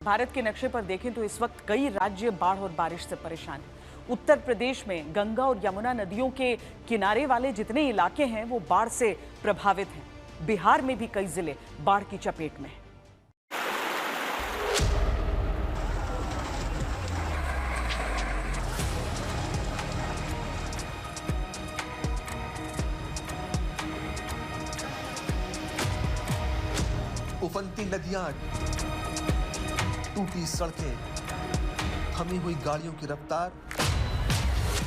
भारत के नक्शे पर देखें तो इस वक्त कई राज्य बाढ़ और बारिश से परेशान हैं। उत्तर प्रदेश में गंगा और यमुना नदियों के किनारे वाले जितने इलाके हैं वो बाढ़ से प्रभावित हैं। बिहार में भी कई जिले बाढ़ की चपेट में हैं। उफनती नदियां, टूटी सड़कें, थमी हुई गाड़ियों की रफ्तार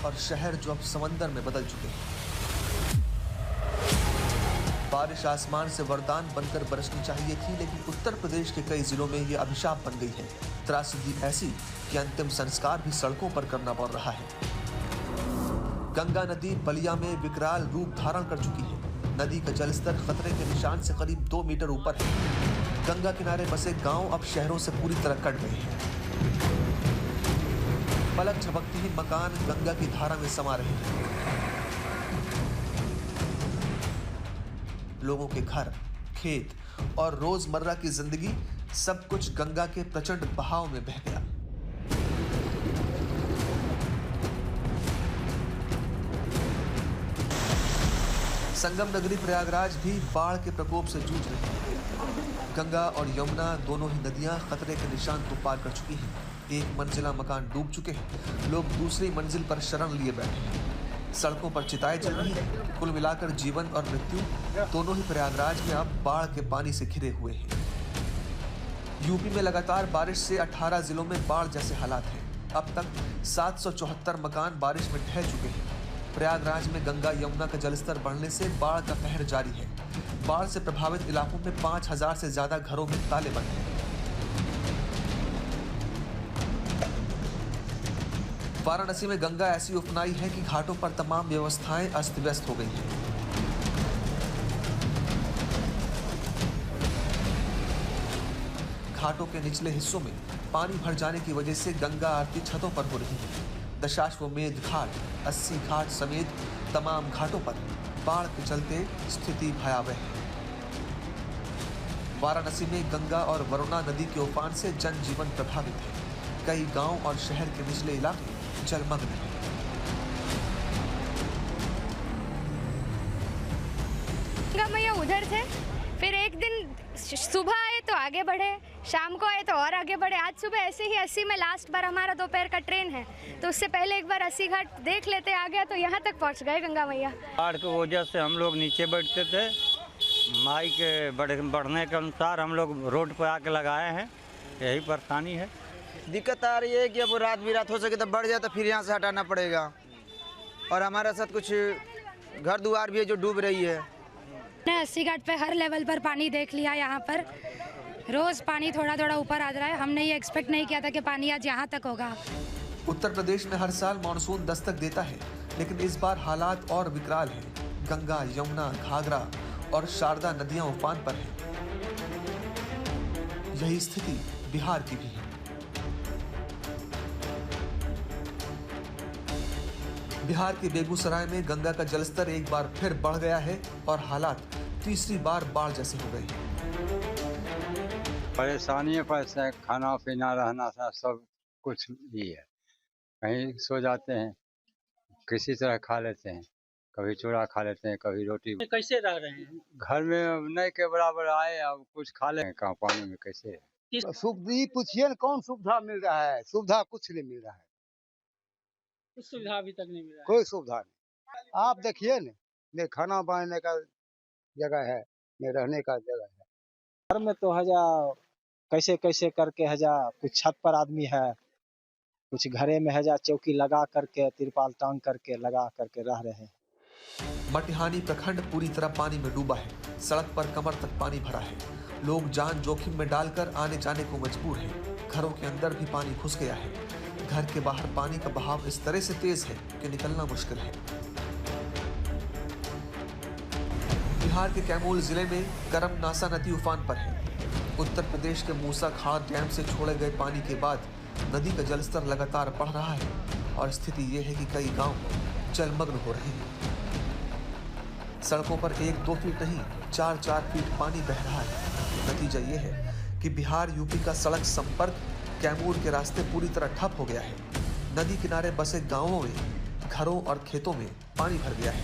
और शहर जो अब समंदर में बदल चुके हैं। बारिश आसमान से वरदान बनकर बरसनी चाहिए थी, लेकिन उत्तर प्रदेश के कई जिलों में यह अभिशाप बन गई है। त्रासदी ऐसी कि अंतिम संस्कार भी सड़कों पर करना पड़ रहा है। गंगा नदी बलिया में विकराल रूप धारण कर चुकी है। नदी का जलस्तर खतरे के निशान से करीब 2 मीटर ऊपर है। गंगा किनारे बसे गांव अब शहरों से पूरी तरह कट गए हैं। पलक झपकती ही मकान गंगा की धारा में समा रहे हैं। लोगों के घर, खेत और रोजमर्रा की जिंदगी सब कुछ गंगा के प्रचंड बहाव में बह गया। संगम नगरी प्रयागराज भी बाढ़ के प्रकोप से जूझ रही है। गंगा और यमुना दोनों ही नदियां खतरे के निशान को पार कर चुकी हैं। एक मंजिला मकान डूब चुके हैं। लोग दूसरी मंजिल पर शरण लिए बैठे हैं। सड़कों पर चिताएं जल रही हैं। कुल मिलाकर जीवन और मृत्यु दोनों ही प्रयागराज में अब बाढ़ के पानी से घिरे हुए हैं। यूपी में लगातार बारिश से 18 जिलों में बाढ़ जैसे हालात हैं। अब तक 774 मकान बारिश में ढह चुके हैं। प्रयागराज में गंगा यमुना का जलस्तर बढ़ने से बाढ़ का कहर जारी है। बाढ़ से प्रभावित इलाकों में 5000 से ज्यादा घरों में ताले बंद हैं। वाराणसी में गंगा ऐसी उफनाई है कि घाटों पर तमाम व्यवस्थाएं अस्त व्यस्त हो गई हैं। घाटों के निचले हिस्सों में पानी भर जाने की वजह से गंगा आरती छतों पर हो रही है। दशाश्वमेध घाट, 80 घाट समेत तमाम घाटों पर बाढ़ के चलते स्थिति भयावह है। वाराणसी में गंगा और वरुणा नदी के उफान से जनजीवन प्रभावित है। कई गांव और शहर के निचले इलाके जलमग्न हैं। गंगा मैया उधर थे, फिर एक दिन सुबह आए तो आगे बढ़े, शाम को आए तो और आगे बढ़े। आज सुबह ऐसे ही 80 में लास्ट बार हमारा दोपहर का ट्रेन है, तो उससे पहले एक बार 80 घाट देख लेते आ गया, तो यहाँ तक पहुँच गए गंगा मैया। बाढ़ की वजह से हम लोग नीचे बैठते थे। माई के बढ़ने के अनुसार हम लोग रोड पर आके लगाए हैं। यही परेशानी है। दिक्कत आ रही है कि अब रात बिरात हो सके तो बढ़ जाए तो फिर यहाँ से हटाना पड़ेगा। और हमारे साथ कुछ घर दुआर भी है जो डूब रही है। 80 घाट पे हर लेवल पर पानी देख लिया। यहाँ पर रोज पानी थोड़ा थोड़ा ऊपर आ रहा है। हमने ये एक्सपेक्ट नहीं किया था कि पानी आज यहाँ तक होगा। उत्तर प्रदेश में हर साल मानसून दस्तक देता है, लेकिन इस बार हालात और विकराल हैं। गंगा, यमुना, घाघरा और शारदा नदियां उफान पर हैं। यही स्थिति बिहार की भी है। बिहार के बेगूसराय में गंगा का जलस्तर एक बार फिर बढ़ गया है और हालात तीसरी बार बाढ़ जैसे हो गए हैं। परेशानी पैसे, खाना पीना रहना था, सब कुछ ही है। कहीं सो जाते हैं, किसी तरह खा लेते हैं, कभी चूड़ा खा लेते हैं, कभी रोटी। कैसे रह रहे हैं? घर में नहीं के बराबर आए, अब कुछ खा लें। कहाँ पानी में कैसे सुविधा पूछिए न, कौन सुविधा मिल रहा है? सुविधा कुछ नहीं मिल रहा है। कुछ सुविधा अभी तक नहीं मिला। कोई सुविधा नहीं। आप देखिए न खाना बनाने का जगह है, न रहने का जगह है। घर में तो हजार कैसे कैसे करके हजार, कुछ छत पर आदमी है, कुछ घरे में हजार चौकी लगा करके, तिरपाल टांग करके लगा करके रह रहे हैं। मटिहानी प्रखंड पूरी तरह पानी में डूबा है। सड़क पर कमर तक पानी भरा है। लोग जान जोखिम में डालकर आने जाने को मजबूर हैं। घरों के अंदर भी पानी घुस गया है। घर के बाहर पानी का बहाव इस तरह से तेज है कि निकलना मुश्किल है। बिहार के कैमूर जिले में करमनासा नदी उफान पर है। उत्तर प्रदेश के मूसा खार डैम से छोड़े गए पानी के बाद नदी का जलस्तर लगातार बढ़ रहा है और स्थिति ये है कि कई गांव जलमग्न हो रहे हैं। सड़कों पर 1-2 फीट नहीं 4-4 फीट पानी बह रहा है। नतीजा ये है कि बिहार यूपी का सड़क संपर्क कैमूर के रास्ते पूरी तरह ठप हो गया है। नदी किनारे बसे गांवों में, घरों और खेतों में पानी भर गया है।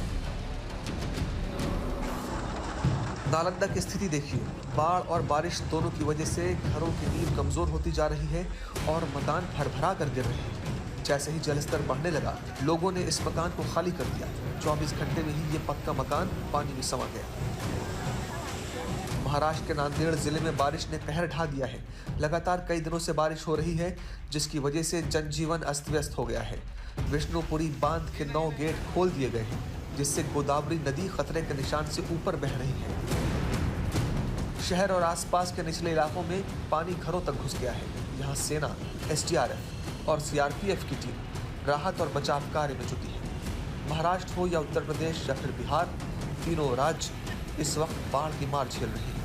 नालंदा की स्थिति देखिए, बाढ़ और बारिश दोनों की वजह से घरों की नींव कमजोर होती जा रही है और मकान भरभरा कर गिर रहे हैं। जैसे ही जलस्तर बढ़ने लगा, लोगों ने इस मकान को खाली कर दिया। 24 घंटे में ही ये पक्का मकान पानी में समा गया। महाराष्ट्र के नांदेड़ जिले में बारिश ने कहर ढा दिया है। लगातार कई दिनों से बारिश हो रही है, जिसकी वजह से जनजीवन अस्त व्यस्त हो गया है। विष्णुपुरी बांध के 9 गेट खोल दिए गए हैं, जिससे गोदावरी नदी खतरे के निशान से ऊपर बह रही है। शहर और आसपास के निचले इलाकों में पानी घरों तक घुस गया है। यहाँ सेना, SDRF और CRPF की टीम राहत और बचाव कार्य में जुटी है। महाराष्ट्र हो या उत्तर प्रदेश या फिर बिहार, तीनों राज्य इस वक्त बाढ़ की मार झेल रहे हैं।